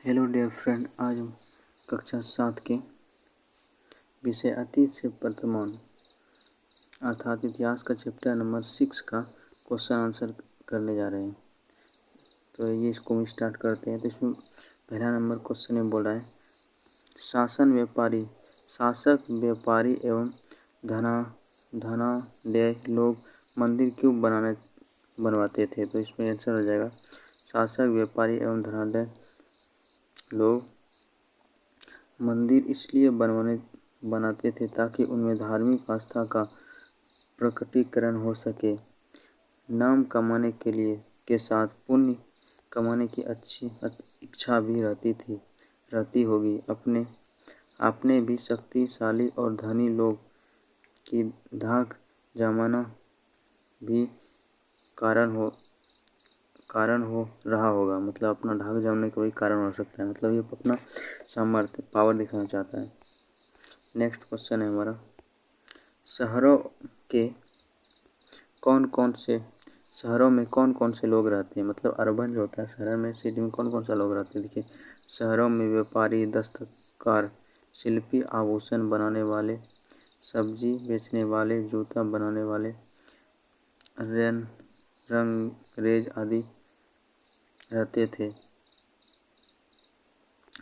Hello dear friend, आज हम कक्षा 7 के विषय अतीत से वर्तमान अर्थात इतिहास का चैप्टर नंबर 6 का क्वेश्चन आंसर करने जा रहे हैं। तो ये इसको हम स्टार्ट करते हैं। तो इसमें पहला नंबर क्वेश्चन में बोला है, शासक व्यापारी एवं धनाढ्य लोग मंदिर क्यों बनवाते थे। तो इसमें आंसर हो जाएगा, शासक व्यापारी एवं धनाढ्य लोग मंदिर इसलिए बनाते थे ताकि उनमें धार्मिक आस्था का प्रकटीकरण हो सके। नाम कमाने के साथ पुण्य कमाने की अच्छी इच्छा भी रहती होगी। आपने भी शक्तिशाली और धनी लोग की धाक जमाना भी कारण हो रहा होगा। मतलब अपना धाक जमाने का वही कारण हो सकता है। मतलब ये अपना सामर्थ्य पावर दिखाना चाहता है। नेक्स्ट क्वेश्चन है हमारा, शहरों में कौन कौन से लोग रहते हैं। मतलब अर्बन जो होता है, शहर में सिटी में कौन कौन सा लोग रहते हैं। देखिए, शहरों में व्यापारी, दस्तकार, शिल्पी, आभूषण बनाने वाले, सब्जी बेचने वाले, जूता बनाने वाले, रंगरेज आदि रहते थे।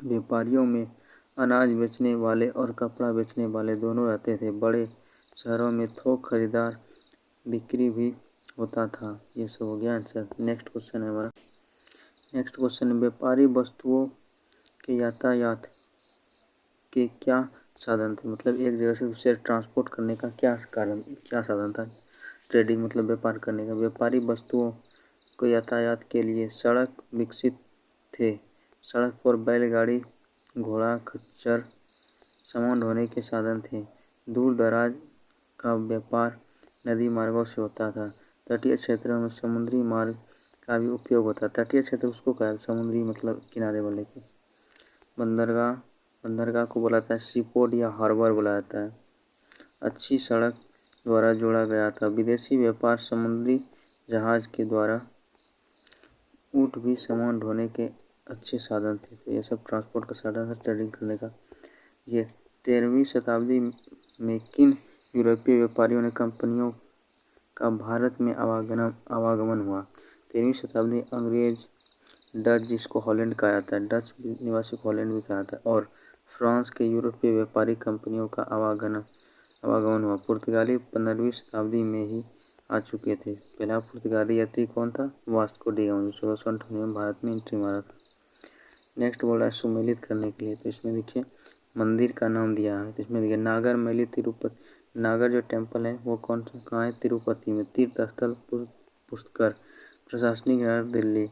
व्यापारियों में अनाज बेचने वाले और कपड़ा बेचने वाले दोनों रहते थे। बड़े शहरों में थोक खरीदार बिक्री भी होता था। ये सब हो गया आंसर। नेक्स्ट क्वेश्चन है हमारा, नेक्स्ट क्वेश्चन, व्यापारी वस्तुओं के यातायात के क्या साधन थे। मतलब एक जगह से दूसरे ट्रांसपोर्ट करने का क्या साधन था। ट्रेडिंग मतलब व्यापार करने का। व्यापारी वस्तुओं के यातायात के लिए सड़क विकसित थे। सड़क पर बैलगाड़ी, घोड़ा, खच्चर सामान ढोने के साधन थे। दूर दराज का व्यापार नदी मार्गों से होता था। तटीय क्षेत्रों में समुद्री मार्ग का भी उपयोग होता है। तटीय क्षेत्र उसको कहा है, समुद्री मतलब किनारे वाले को। बंदरगाह को बोला जाता है सीपोर्ट या हार्बर बोला जाता है। अच्छी सड़क द्वारा जोड़ा गया था। विदेशी व्यापार समुद्री जहाज के द्वारा। ऊँट भी सामान ढोने के अच्छे साधन थे। तो ये सब ट्रांसपोर्ट का साधन है ट्रेडिंग करने का। ये 13वीं शताब्दी में किन यूरोपीय व्यापारियों ने कंपनियों का भारत में आवागमन हुआ। 13वीं शताब्दी अंग्रेज, डच जिसको हॉलैंड कहा जाता है, डच निवासी को हॉलैंड भी कहा जाता है, और फ्रांस के यूरोपीय व्यापारिक कंपनियों का आवागमन हुआ। पुर्तगाली 15वीं शताब्दी में ही आ चुके थे। पहला पुर्तगाली यात्री कौन था, वास्को डी गामा, जो 1698 में भारत में एंट्री मारा था। नेक्स्ट बोल रहा है सुमेलित करने के लिए। तो इसमें देखिए मंदिर का नाम दिया है। तो इसमें देखिए नागर मैली तिरुपति। नागर जो टेम्पल है वो कौन सा कहाँ है, तिरुपति में। तीर्थ स्थल पुष्कर। प्रशासनिक नगर दिल्ली।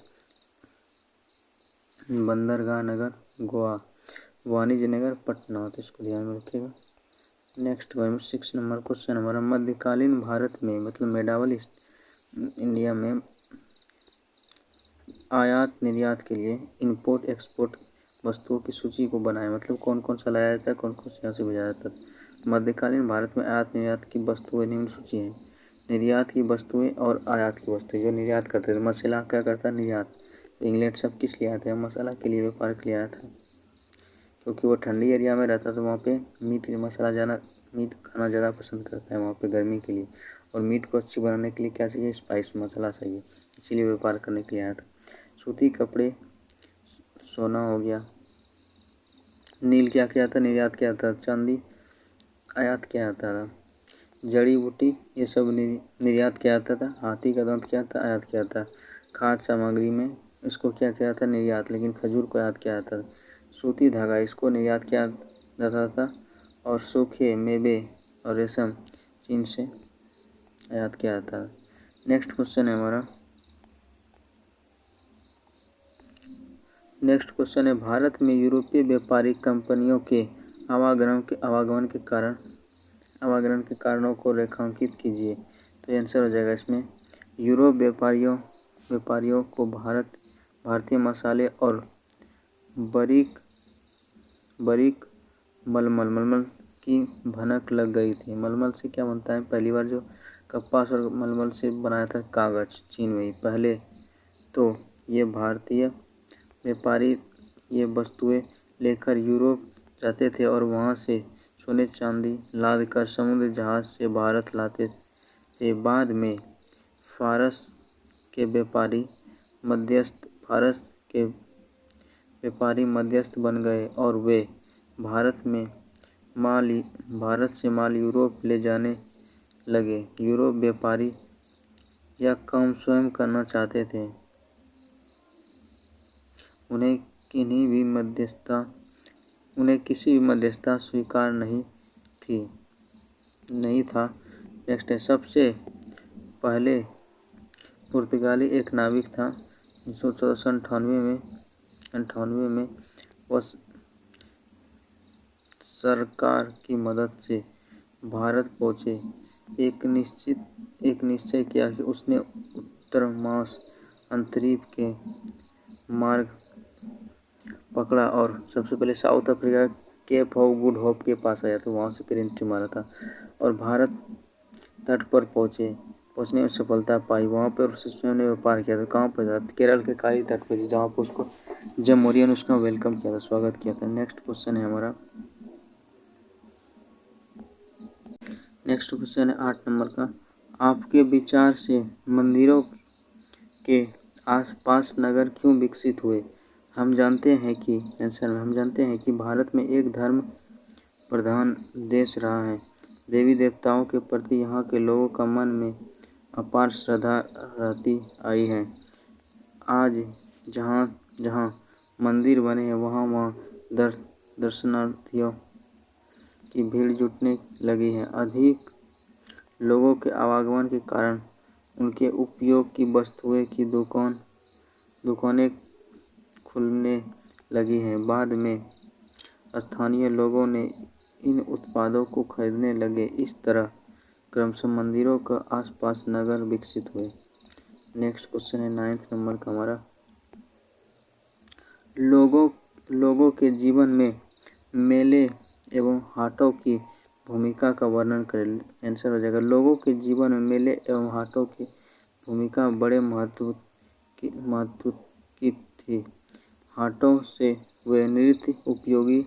बंदरगाह नगर गोवा। वाणिज्य नगर पटना। तो इसको ध्यान में रखिएगा। नेक्स्ट 6 नंबर क्वेश्चन हमारा, मध्यकालीन भारत में मतलब मेडावल इंडिया में आयात निर्यात के लिए इंपोर्ट एक्सपोर्ट वस्तुओं की सूची को बनाएं। मतलब कौन कौन सा लाया जाता है, कौन कौन से यहाँ से भेजा जाता है। मध्यकालीन भारत में आयात निर्यात की वस्तुएं निम्न सूची है। निर्यात की वस्तुएं और आयात की वस्तुएं। जो निर्यात करते थे, मसाला क्या करता है, निर्यात। तो इंग्लैंड सब किस लिए आया था, मसाला के लिए, व्यापार के लिए आया था। क्योंकि वो ठंडी एरिया में रहता तो वहाँ पे मीट खाना ज़्यादा पसंद करता है वहाँ पे गर्मी के लिए। और मीट को अच्छी बनाने के लिए क्या चाहिए, स्पाइस मसाला चाहिए। इसीलिए व्यापार करने के लिए आया था। सूती कपड़े, सोना हो गया। नील क्या किया था, निर्यात किया था। चांदी आयात किया जाता था। जड़ी बूटी ये सब निर्यात किया जाता था। हाथी का दांत क्या था, आयात किया था। खाद्य सामग्री में इसको क्या किया था, निर्यात, लेकिन खजूर को आयात किया जाता था। सूती धागा इसको निर्यात किया जाता था। और सूखे मेवे और रेशम चीन से आयात किया जाता है। नेक्स्ट क्वेश्चन है हमारा, नेक्स्ट क्वेश्चन है, भारत में यूरोपीय व्यापारिक कंपनियों के आवागमन के कारणों को रेखांकित कीजिए। तो आंसर हो जाएगा इसमें, यूरोप व्यापारियों को भारतीय मसाले और बारीक मलमल की भनक लग गई थी। मलमल से क्या बनता है, पहली बार जो कपास और मलमल से बनाया था कागज चीन में ही पहले। तो ये भारतीय व्यापारी ये वस्तुएं लेकर यूरोप जाते थे और वहां से सोने चांदी लाद कर समुद्र जहाज से भारत लाते थे। बाद में फारस के व्यापारी मध्यस्थ बन गए और वे भारत से माल यूरोप ले जाने लगे। यूरोप व्यापारी यह काम स्वयं करना चाहते थे। उन्हें किसी भी मध्यस्थता स्वीकार नहीं था। नेक्स्ट है, सबसे पहले पुर्तगाली एक नाविक था जो 1498 में वह सरकार की मदद से भारत पहुंचे। एक निश्चय किया कि उसने उत्तर महासागरीय अंतरिक्ष के मार्ग पकड़ा और सबसे पहले south Africa cap of good hope के पास आया, तो वहां से फिर एंट्री मारा था और भारत तट पर पहुंचने में सफलता पाई। वहां पर उसने स्वयं ने व्यापार किया था। कहाँ पर था? केरल के काली तट पर, जहाँ पर उसको जब मोरिया ने उसका वेलकम किया था, स्वागत किया था। नेक्स्ट क्वेश्चन है हमारा, नेक्स्ट क्वेश्चन है 8 नंबर का। आपके विचार से मंदिरों के आसपास नगर क्यों विकसित हुए? हम जानते हैं कि भारत में एक धर्म प्रधान देश रहा है। देवी देवताओं के प्रति यहाँ के लोगों का मन में अपार श्रद्धा रहती आई है। आज जहाँ जहाँ मंदिर बने हैं वहाँ दर्शनार्थियों की भीड़ जुटने लगी है। अधिक लोगों के आवागमन के कारण उनके उपयोग की वस्तुएं की दुकानें खुलने लगी हैं। बाद में स्थानीय लोगों ने इन उत्पादों को खरीदने लगे। इस तरह क्रमशः मंदिरों के आसपास नगर विकसित हुए। नेक्स्ट क्वेश्चन है 9th नंबर का हमारा, लोगों के जीवन में मेले एवं हाटों की भूमिका का वर्णन करें। आंसर हो जाएगा, लोगों के जीवन में मेले एवं हाटों की भूमिका बड़े महत्व की थी। हाटों से वे नित्य उपयोगी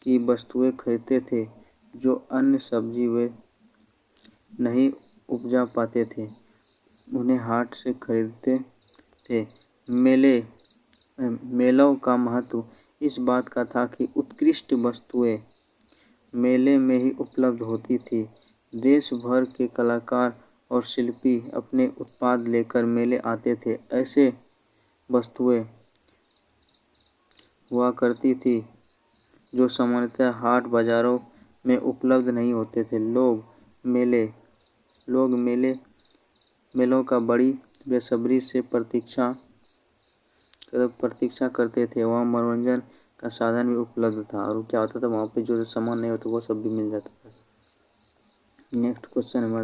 की वस्तुएं खरीदते थे जो अन्य सब्जी वे नहीं उपजा पाते थे, उन्हें हाट से खरीदते थे। मेलों का महत्व इस बात का था कि उत्कृष्ट वस्तुएं मेले में ही उपलब्ध होती थी। देश भर के कलाकार और शिल्पी अपने उत्पाद लेकर मेले आते थे। ऐसे वस्तुएं हुआ करती थी जो सामान्यतः हाट बाजारों में उपलब्ध नहीं होते थे। लोग मेलों का बड़ी बेसब्री से प्रतीक्षा करते थे। वहाँ मनोरंजन का साधन भी उपलब्ध था और क्या होता था, वहाँ पे जो सामान नहीं होता वो सब भी मिल जाता था। नेक्स्ट क्वेश्चन हमारा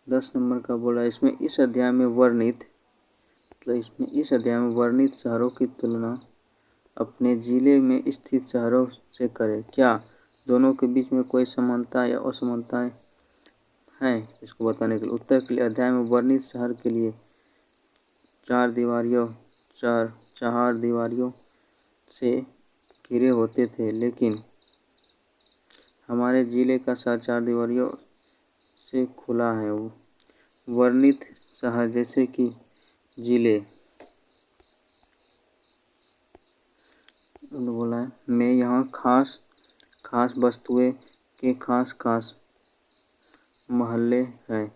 10 नंबर का बोला, इसमें इस अध्याय में वर्णित शहरों की तुलना अपने जिले में स्थित शहरों से करें। क्या दोनों के बीच में कोई समानता या असमानताएं हैं? इसको बताने के लिए उत्तर के लिए अध्याय में वर्णित शहर के लिए चार दीवारियों से घिरे होते थे, लेकिन हमारे जिले का शहर 4 दीवारियों से खुला है। वर्णित शहर जैसे कि जिले बोला है में यहाँ खास वस्तुएं के खास मोहल्ले हैं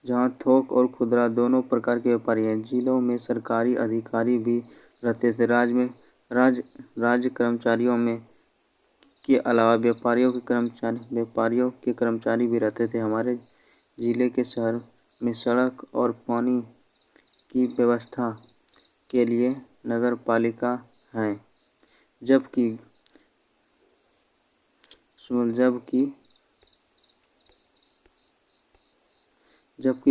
जहाँ थोक और खुदरा दोनों प्रकार के व्यापारी हैं। जिलों में सरकारी अधिकारी भी रहते थे। राज्य कर्मचारियों में के अलावा व्यापारियों के कर्मचारी भी रहते थे। हमारे जिले के शहर में सड़क और पानी की व्यवस्था के लिए नगर पालिका है, जबकि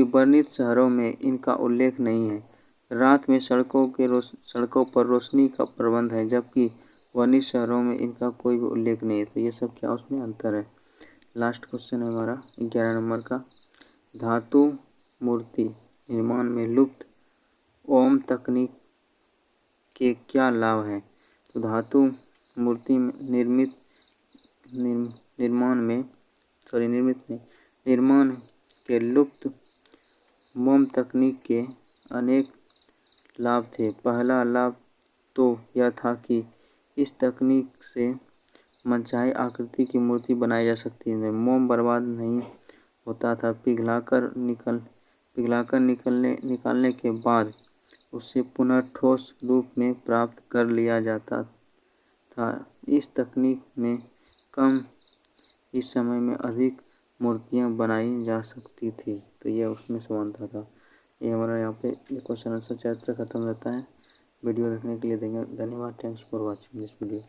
वर्णित शहरों में इनका उल्लेख नहीं है। रात में सड़कों पर रोशनी का प्रबंध है, जबकि वर्णित शहरों में इनका कोई भी उल्लेख नहीं है। तो ये सब क्या उसमें अंतर है। लास्ट क्वेश्चन है हमारा 11 नंबर का, धातु मूर्ति निर्माण में लुप्त ओम तकनीक के क्या लाभ हैं? तो धातु मूर्ति निर्माण में निर्माण के लुप्त मोम तकनीक के अनेक लाभ थे। पहला लाभ तो यह था कि इस तकनीक से मनचाही आकृति की मूर्ति बनाई जा सकती है। मोम बर्बाद नहीं होता था। पिघलाकर निकालने के बाद उसे पुनः ठोस रूप में प्राप्त कर लिया जाता था। इस तकनीक में कम ही समय में अधिक मूर्तियाँ बनाई जा सकती थी। तो यह उसमें समानता था। ये हमारा यहाँ पे क्वेश्चन आंसर चैप्टर खत्म रहता है। वीडियो देखने के लिए धन्यवाद। Thanks for watching this video.